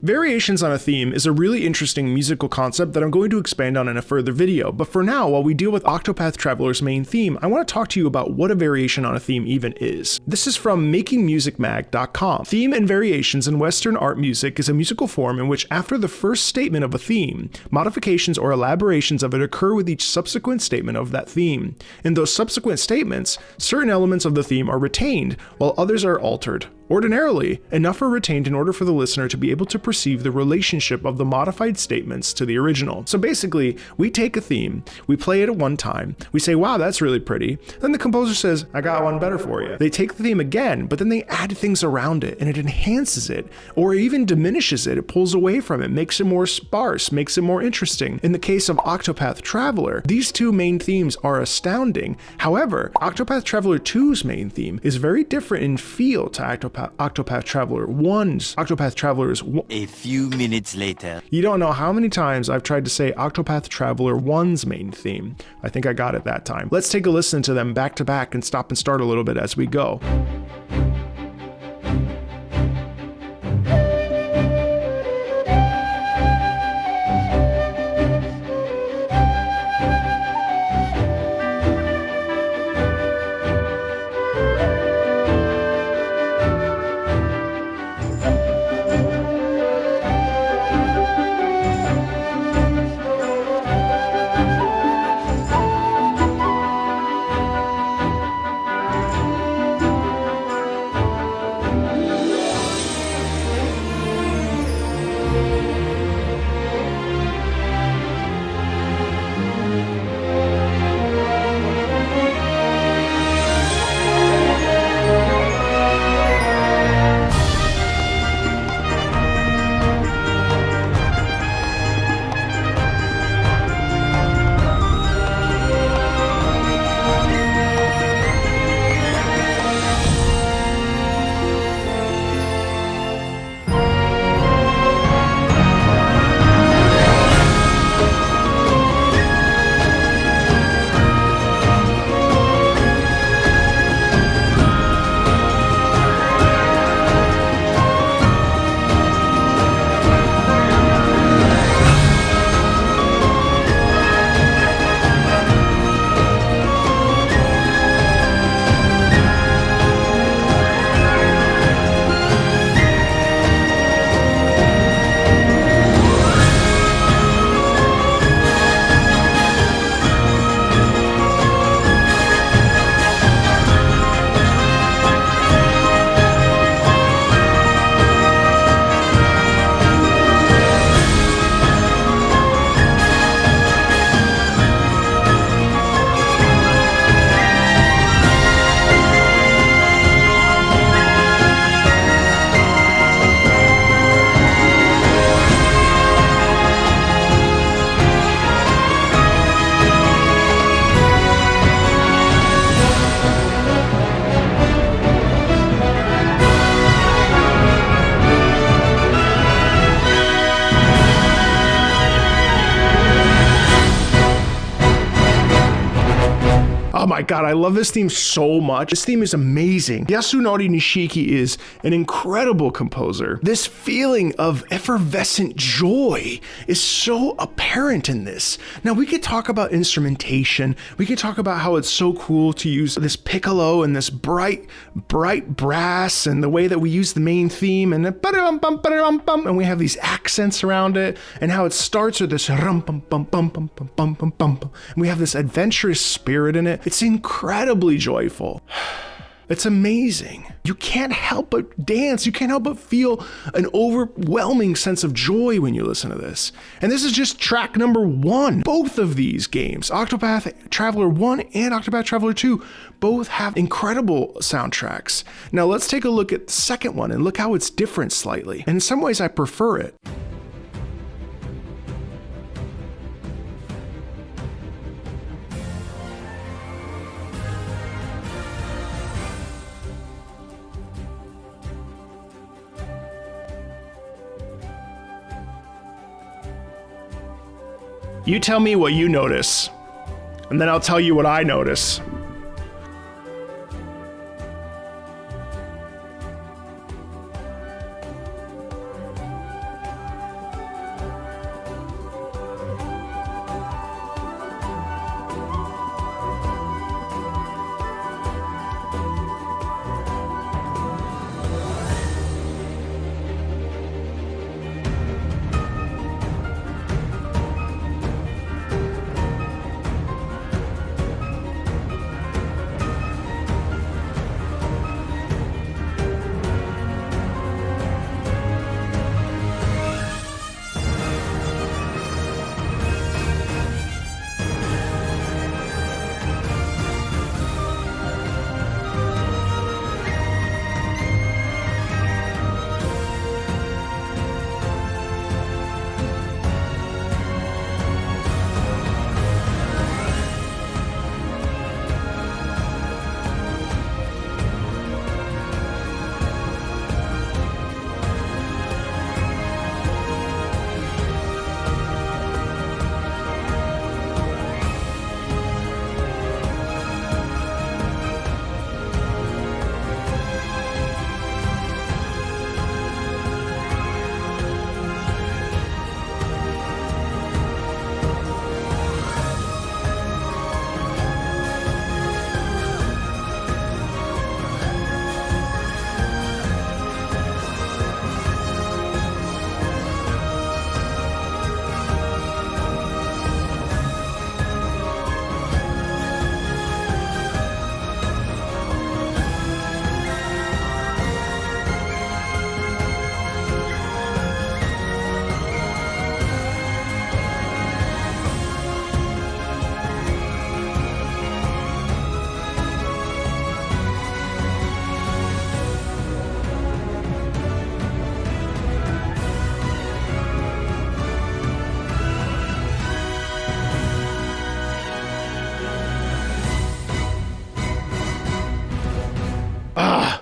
Variations on a theme is a really interesting musical concept that I'm going to expand on in a further video, but for now, while we deal with Octopath Traveler's main theme, I want to talk to you about what a variation on a theme even is. This is from makingmusicmag.com. Theme and variations in Western art music is a musical form in which after the first statement of a theme, modifications or elaborations of it occur with each subsequent statement of that theme. In those subsequent statements, certain elements of the theme are retained, while others are altered. Ordinarily, enough are retained in order for the listener to be able to perceive the relationship of the modified statements to the original. So basically, we take a theme, we play it at one time, we say, wow, that's really pretty. Then the composer says, I got one better for you. They take the theme again, but then they add things around it and it enhances it, or even diminishes it. It pulls away from it, makes it more sparse, makes it more interesting. In the case of Octopath Traveler, these two main themes are astounding. However, Octopath Traveler 2's main theme is very different in feel to Octopath Traveler 1's. Octopath Traveler's A few minutes later. You don't know how many times I've tried to say Octopath Traveler 1's main theme. I think I got it that time. Let's take a listen to them back to back and stop and start a little bit as we go. Oh my god, I love this theme so much. This theme is amazing. Yasunori Nishiki is an incredible composer. This feeling of effervescent joy is so apparent in this. Now we could talk about instrumentation. We could talk about how it's so cool to use this piccolo and this bright brass and the way that we use the main theme and and we have these accents around it and how it starts with this rum bum bum bum bum bum bum bum bum and we have this adventurous spirit in it. It's incredibly joyful. It's amazing. You can't help but dance. You can't help but feel an overwhelming sense of joy when you listen to this. And this is just track number 1. Both of these games, Octopath Traveler 1 and Octopath Traveler 2, both have incredible soundtracks. Now let's take a look at the second one and look how it's different slightly. And in some ways I prefer it. You tell me what you notice, and then I'll tell you what I notice.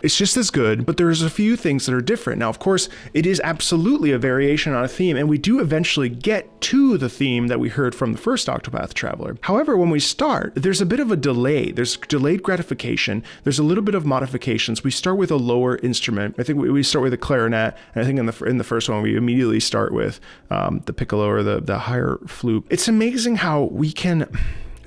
It's just as good, but there's a few things that are different. Now, of course, it is absolutely a variation on a theme, and we do eventually get to the theme that we heard from the first Octopath Traveler. However, when we start, there's a bit of a delay. There's delayed gratification. There's a little bit of modifications. We start with a lower instrument. I think we start with a clarinet, and I think in the first one, we immediately start with the piccolo or the higher flute. It's amazing how we can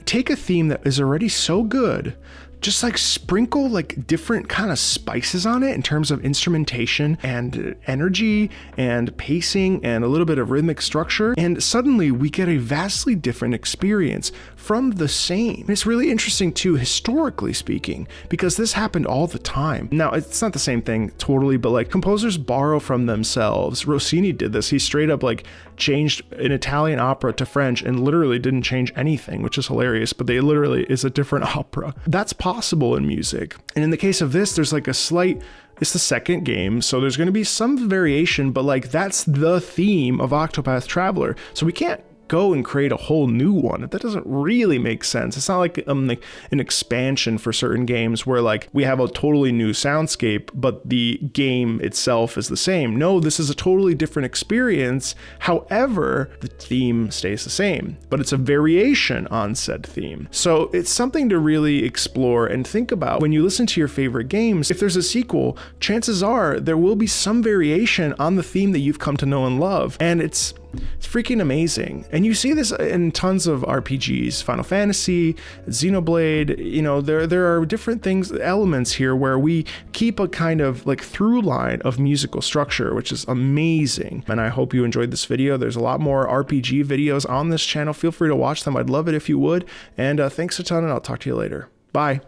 take a theme that is already so good, just like sprinkle like different kind of spices on it in terms of instrumentation and energy and pacing and a little bit of rhythmic structure, and suddenly we get a vastly different experience from the same. It's really interesting too, historically speaking, because this happened all the time. Now, it's not the same thing totally, but like composers borrow from themselves. Rossini did this. He straight up like changed an Italian opera to French and literally didn't change anything, which is hilarious, but they literally is a different opera. That's possible in music. And in the case of this, there's like a slight, it's the second game, so there's going to be some variation, but like that's the theme of Octopath Traveler. So we can't go and create a whole new one. That doesn't really make sense. It's not like an expansion for certain games where like we have a totally new soundscape, but the game itself is the same. No, this is a totally different experience. However, the theme stays the same, but it's a variation on said theme. So it's something to really explore and think about when you listen to your favorite games. If there's a sequel, chances are there will be some variation on the theme that you've come to know and love. And it's freaking amazing. And you see this in tons of RPGs, Final Fantasy, Xenoblade, you know, there are different elements here where we keep a kind of like through line of musical structure, which is amazing. And I hope you enjoyed this video. There's a lot more RPG videos on this channel. Feel free to watch them. I'd love it if you would. And thanks a ton, and I'll talk to you later. Bye.